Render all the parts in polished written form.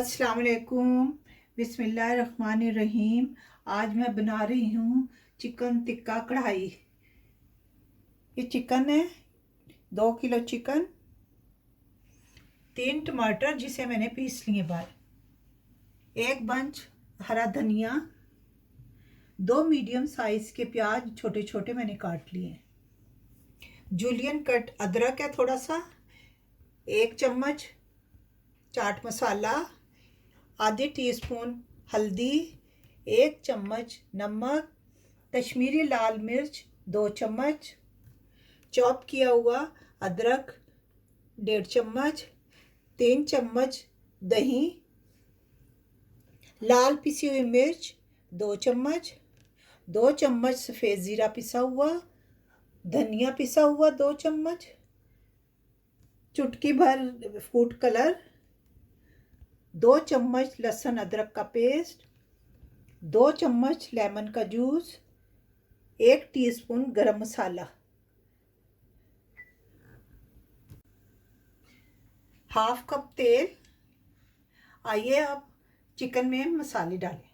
अस्सलाम वालेकुम। बिस्मिल्लाहिर्रहमानिर्रहीम। आज मैं बना रही हूँ चिकन टिक्का कढ़ाई। ये चिकन है, 2 किलो चिकन, 3 टमाटर जिसे मैंने पीस लिए बाहर, 1 बंच हरा धनिया, 2 मीडियम साइज के प्याज छोटे छोटे मैंने काट लिए, जूलियन कट अदरक है थोड़ा सा, 1 चम्मच चाट मसाला, आधे टीस्पून हल्दी, 1 चम्मच नमक, कश्मीरी लाल मिर्च 2 चम्मच, चॉप किया हुआ अदरक 1.5 चम्मच, 3 चम्मच दही, लाल पिसी हुई मिर्च 2 चम्मच, 2 चम्मच सफ़ेद ज़ीरा पिसा हुआ, धनिया पिसा हुआ 2 चम्मच, चुटकी भर फूड कलर, 2 चम्मच लहसुन अदरक का पेस्ट, 2 चम्मच लेमन का जूस, 1 टीस्पून गरम मसाला, हाफ कप तेल। आइए अब चिकन में मसाले डालें।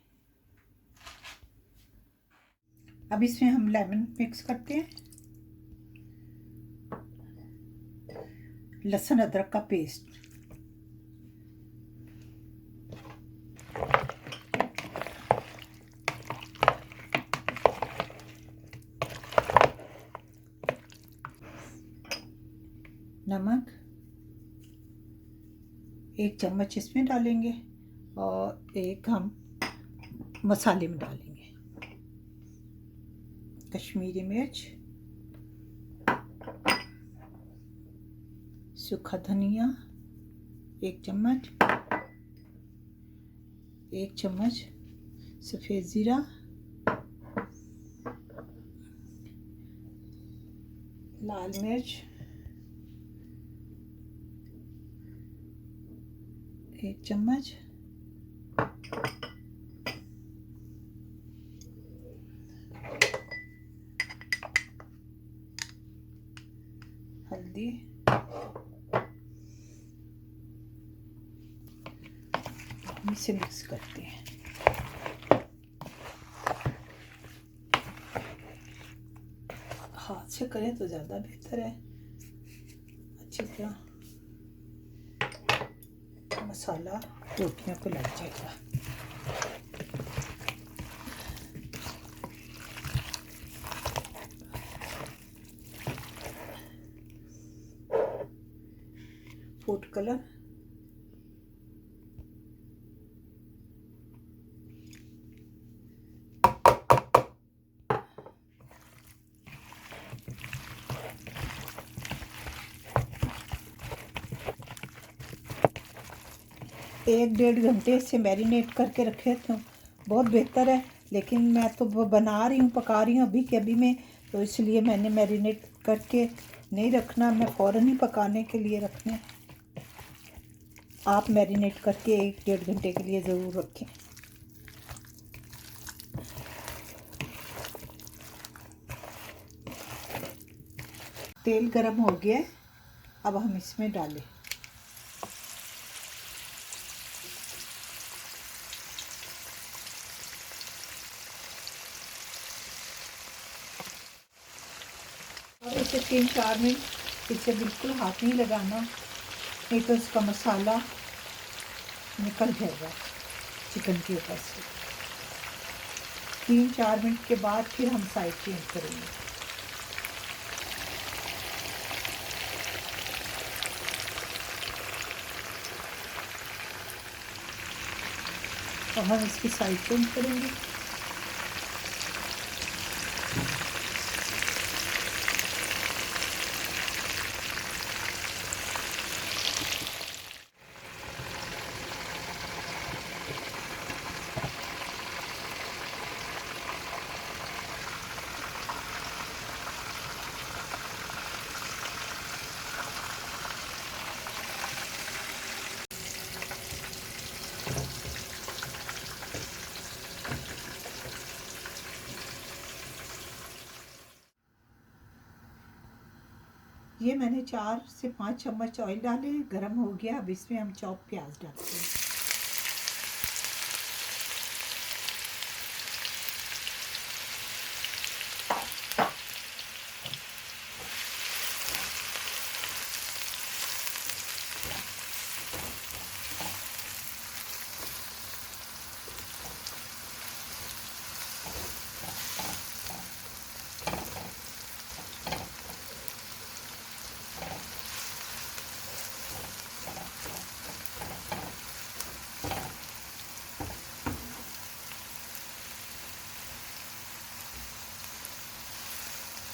अब इसमें हम लेमन मिक्स करते हैं, लहसुन अदरक का पेस्ट, नमक 1 चम्मच इसमें डालेंगे और 1 हम मसाले में डालेंगे, कश्मीरी मिर्च, सूखा धनिया 1 चम्मच, 1 चम्मच सफ़ेद ज़ीरा, लाल मिर्च 1 चम्मच, हल्दी, इसे मिक्स करते हैं। हाथ से करें तो ज़्यादा बेहतर है। अच्छी तरह मसाला रोटियों को लग जाएगा। फूड कलर, एक 1.5 घंटे से मैरिनेट करके रखे तो बहुत बेहतर है, लेकिन मैं तो बना रही हूँ, पका रही हूँ अभी के अभी में, तो इसलिए मैंने मैरिनेट करके नहीं रखना, मैं फ़ौरन ही पकाने के लिए रखने। आप मैरिनेट करके 1-1.5 घंटे के लिए ज़रूर रखें। तेल गरम हो गया है, अब हम इसमें डालें और इसे 3-4 मिनट इसे बिल्कुल हाथ नहीं लगाना, नहीं तो इसका मसाला निकल जाएगा चिकन के ऊपर से। 3-4 मिनट के बाद फिर हम साइड चेंज करेंगे। और हम इसकी साइड चेंज करेंगे। ये मैंने 4 से 5 चम्मच ऑयल डाले, गरम हो गया। अब इसमें हम चॉप प्याज डालते हैं।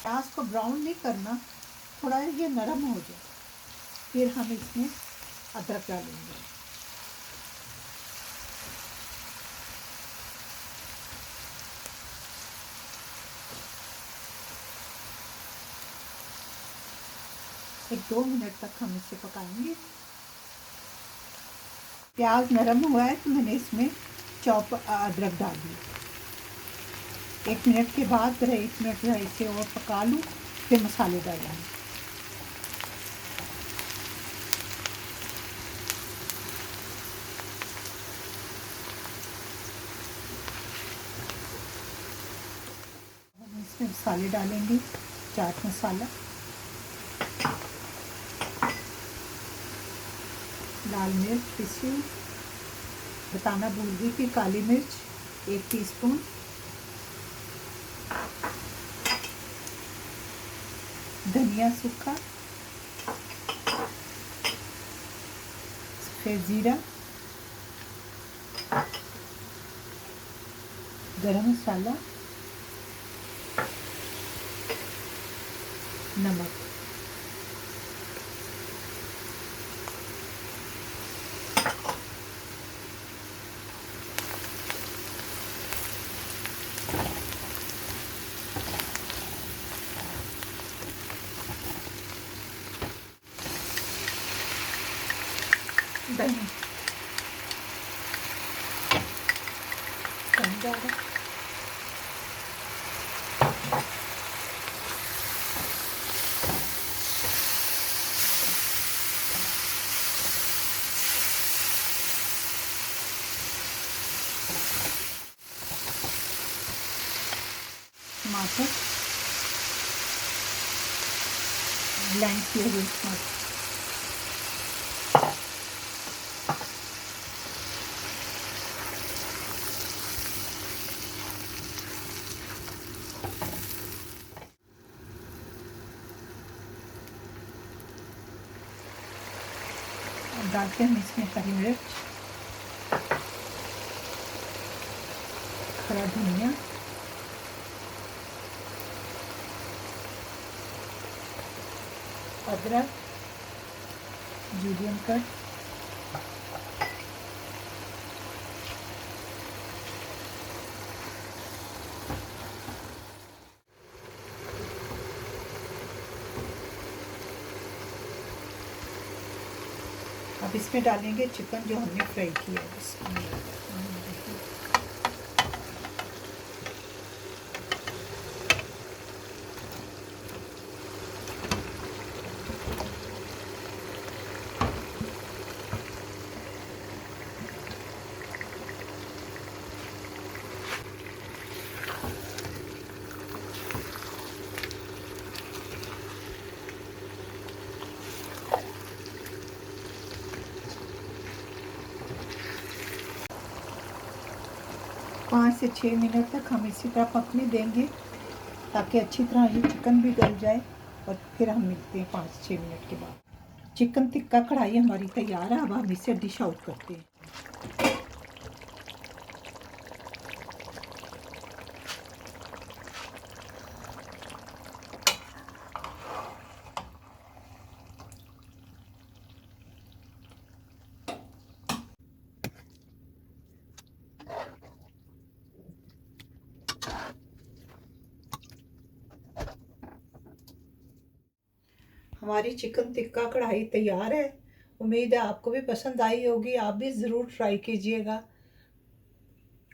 प्याज को ब्राउन नहीं करना, थोड़ा ये नरम हो जाए, फिर हम इसमें अदरक डालेंगे। एक 2 मिनट तक हम इसे पकाएंगे। प्याज नरम हुआ है तो मैंने इसमें चॉप अदरक डाल दी। 1 मिनट के बाद 1 मिनट इसे और पका लूँ, फिर मसाले डालेंगे। हम इसमें मसाले डालेंगे, चाट मसाला, लाल मिर्च पिसी, बताना भूल गई कि काली मिर्च 1 टीस्पून, धनिया सूखा, फिर जीरा, गरम मसाला, नमक। दही डाला, टमाटर, ब्लेंड किए हुए टमाटर, डालते हैं इसमें हरी मिर्च, हरा धनिया, अदरक मीडियम कट, अब इसमें डालेंगे चिकन जो हमने फ्राई किया है। इसमें 5 से 6 मिनट तक हम इसी तरह पकने देंगे ताकि अच्छी तरह ये चिकन भी गल जाए, और फिर हम मिलते हैं 5-6 मिनट के बाद। चिकन टिक्का कढ़ाई हमारी तैयार है। अब हम इसे डिश आउट करते हैं। हमारी चिकन टिक्का कढ़ाई तैयार है। उम्मीद है आपको भी पसंद आई होगी। आप भी ज़रूर ट्राई कीजिएगा।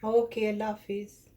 ओके, अल्लाह हाफिज़।